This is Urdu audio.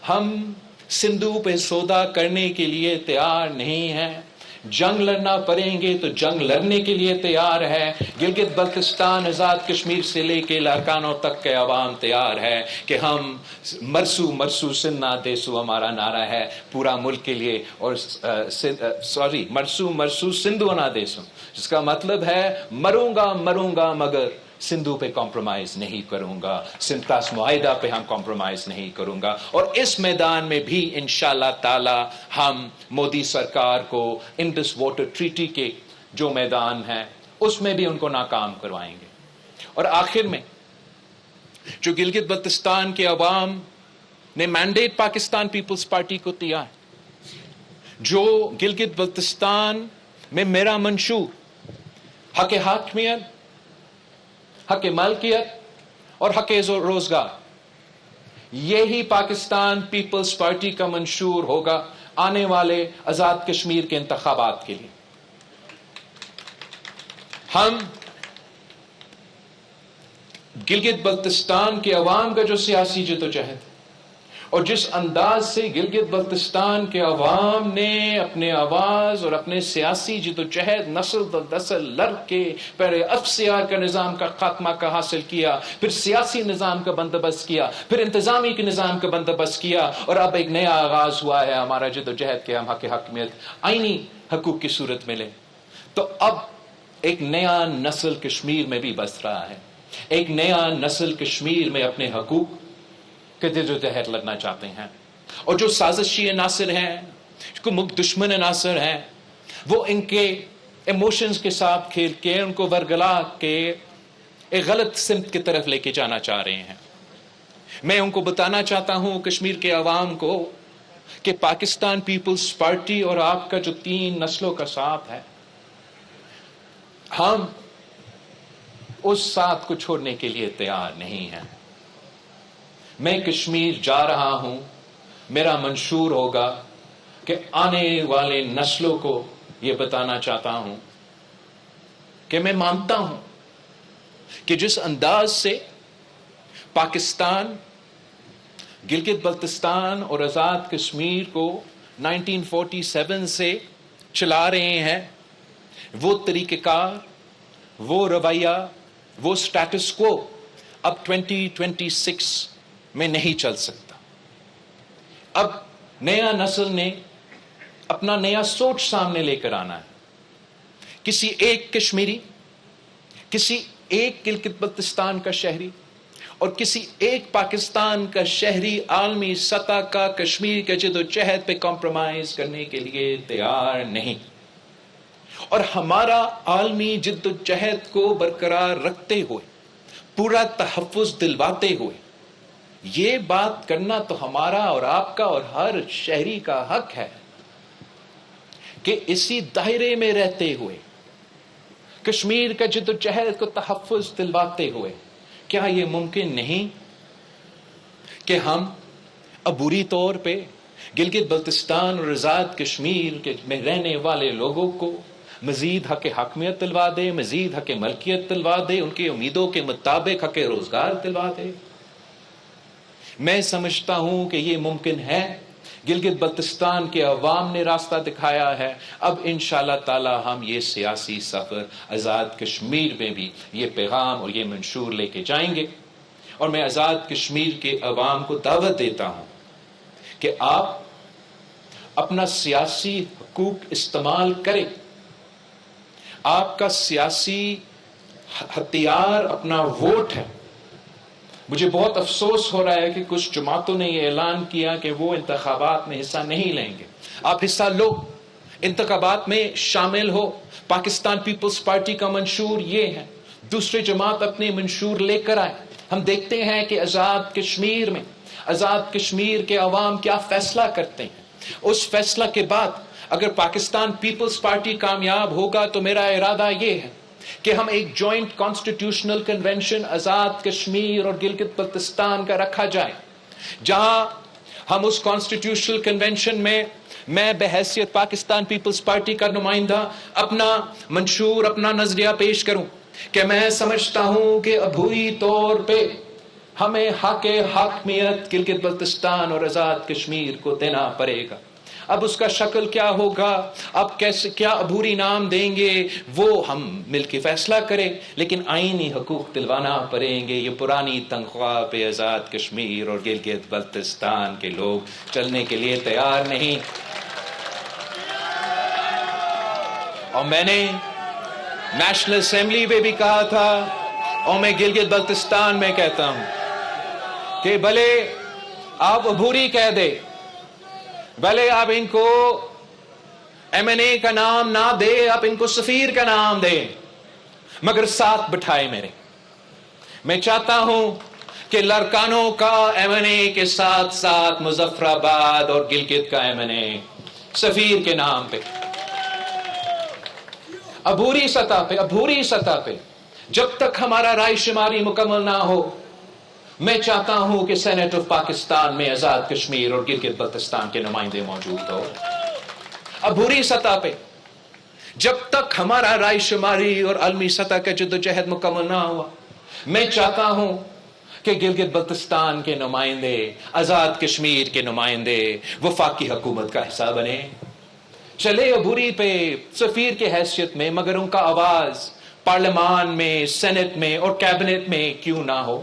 ہم سندھو پہ سودا کرنے کے لیے تیار نہیں ہیں. جنگ لڑنا پڑیں گے تو جنگ لڑنے کے لیے تیار ہے. گلگت بلتستان آزاد کشمیر سے لے کے لاڑکانوں تک کے عوام تیار ہے کہ ہم مرسو مرسو سندھ نہ دیسو ہمارا نعرہ ہے پورا ملک کے لیے. اور مرسو مرسو سندھو نہ دیسو، جس کا مطلب ہے مروں گا مگر سندھو پہ کمپرومائز نہیں کروں گا، سنتاس معاہدہ پہ ہم کمپرومائز نہیں کروں گا. اور اس میدان میں بھی انشاءاللہ تعالی ہم مودی سرکار کو انڈس واٹر ٹریٹی کے جو میدان ہے اس میں بھی ان کو ناکام کروائیں گے. اور آخر میں جو گلگت بلتستان کے عوام نے مینڈیٹ پاکستان پیپلز پارٹی کو دیا ہے، جو گلگت بلتستان میں میرا منشور حق حاکمیت، حق ملکیت اور حق روزگار، یہی پاکستان پیپلز پارٹی کا منشور ہوگا آنے والے آزاد کشمیر کے انتخابات کے لیے. ہم گلگت بلتستان کے عوام کا جو سیاسی جدوجہد اور جس انداز سے گلگت بلتستان کے عوام نے اپنے آواز اور اپنے سیاسی جدوجہد نسل در نسل لڑ کے پہلے اختیار کا نظام کا خاتمہ کا حاصل کیا، پھر سیاسی نظام کا بندوبست کیا، پھر انتظامی کے نظام کا بندوبست کیا، اور اب ایک نیا آغاز ہوا ہے ہمارا جدوجہد کہ ہم حق حاکمیت آئینی حقوق کی صورت میں لیں. تو اب ایک نیا نسل کشمیر میں بھی بس رہا ہے، ایک نیا نسل کشمیر میں اپنے حقوق کے جدوجہد لڑنا چاہتے ہیں. اور جو سازشی عناصر ہیں، جو دشمن عناصر ہیں، وہ ان کے ایموشنز کے ساتھ کھیل کے ان کو ورگلا کے ایک غلط سمت کی طرف لے کے جانا چاہ رہے ہیں. میں ان کو بتانا چاہتا ہوں کشمیر کے عوام کو کہ پاکستان پیپلز پارٹی اور آپ کا جو 3 نسلوں کا ساتھ ہے، ہم اس ساتھ کو چھوڑنے کے لیے تیار نہیں ہیں. میں کشمیر جا رہا ہوں، میرا منشور ہوگا کہ آنے والے نسلوں کو یہ بتانا چاہتا ہوں کہ میں مانتا ہوں کہ جس انداز سے پاکستان گلگت بلتستان اور آزاد کشمیر کو 1947 سے چلا رہے ہیں، وہ طریقہ کار، وہ رویہ، وہ سٹیٹس کو اب 2026 میں نہیں چل سکتا. اب نیا نسل نے اپنا نیا سوچ سامنے لے کر آنا ہے. کسی ایک کشمیری، کسی ایک گلگت بلتستان کا شہری اور کسی ایک پاکستان کا شہری عالمی سطح کا کشمیر کے جدوجہد پہ کمپرومائز کرنے کے لیے تیار نہیں. اور ہمارا عالمی جدوجہد کو برقرار رکھتے ہوئے، پورا تحفظ دلواتے ہوئے، یہ بات کرنا تو ہمارا اور آپ کا اور ہر شہری کا حق ہے کہ اسی دائرے میں رہتے ہوئے، کشمیر کا جدوجہد کو تحفظ دلواتے ہوئے، کیا یہ ممکن نہیں کہ ہم عبوری طور پہ گلگت بلتستان اور آزاد کشمیر میں رہنے والے لوگوں کو مزید حق حاکمیت دلوا دے، مزید حق ملکیت دلوا دے، ان کی امیدوں کے مطابق حق روزگار دلوا دے؟ میں سمجھتا ہوں کہ یہ ممکن ہے. گلگت بلتستان کے عوام نے راستہ دکھایا ہے. اب انشاءاللہ تعالی ہم یہ سیاسی سفر آزاد کشمیر میں بھی یہ پیغام اور یہ منشور لے کے جائیں گے. اور میں آزاد کشمیر کے عوام کو دعوت دیتا ہوں کہ آپ اپنا سیاسی حقوق استعمال کریں. آپ کا سیاسی ہتھیار اپنا ووٹ ہے. مجھے بہت افسوس ہو رہا ہے کہ کچھ جماعتوں نے یہ اعلان کیا کہ وہ انتخابات میں حصہ نہیں لیں گے. آپ حصہ لو، انتخابات میں شامل ہو. پاکستان پیپلز پارٹی کا منشور یہ ہے، دوسرے جماعت اپنے منشور لے کر آئے. ہم دیکھتے ہیں کہ آزاد کشمیر میں آزاد کشمیر کے عوام کیا فیصلہ کرتے ہیں. اس فیصلہ کے بعد اگر پاکستان پیپلز پارٹی کامیاب ہوگا تو میرا ارادہ یہ ہے کہ ہم ایک joint constitutional convention Azad Kashmir اور گلگت بلتستان کا رکھا جائے، جہاں ہم اس کانسٹیٹیوشنل کنونشن میں بحیثیت پاکستان پیپلز پارٹی کا نمائندہ اپنا منشور، اپنا نظریہ پیش کروں کہ میں سمجھتا ہوں کہ عبوری طور پہ ہمیں حق حاکمیت گلگت بلتستان اور آزاد کشمیر کو دینا پڑے گا۔ اب اس کا شکل کیا ہوگا، اب کیسے، کیا عبوری نام دیں گے، وہ ہم مل کے فیصلہ کریں، لیکن آئینی حقوق دلوانا پڑیں گے۔ یہ پرانی تنخواہ پہ آزاد کشمیر اور گلگت بلتستان کے لوگ چلنے کے لیے تیار نہیں۔ اور میں نے نیشنل اسمبلی میں بھی کہا تھا، اور میں گلگت بلتستان میں کہتا ہوں کہ بھلے آپ عبوری کہہ دے، بھلے آپ ان کو ایم این اے کا نام نہ دے، آپ ان کو سفیر کا نام دے، مگر ساتھ بٹھائے میرے۔ میں چاہتا ہوں کہ لڑکانوں کا ایم این اے کے ساتھ ساتھ مظفر آباد اور گلگت کا ایم این اے سفیر کے نام پہ، عبوری سطح پہ جب تک ہمارا رائے شماری مکمل نہ ہو، میں چاہتا ہوں کہ سینٹ آف پاکستان میں آزاد کشمیر اور گلگت بلتستان کے نمائندے موجود ہو۔ عبوری سطح پہ جب تک ہمارا رائے شماری اور عالمی سطح کا جدوجہد مکمل نہ ہوا، میں چاہتا ہوں کہ گلگت بلتستان کے نمائندے، آزاد کشمیر کے نمائندے وفاقی حکومت کا حصہ بنے، چلے عبوری پہ سفیر کے حیثیت میں، مگر ان کا آواز پارلیمان میں، سینٹ میں اور کیبنٹ میں کیوں نہ ہو۔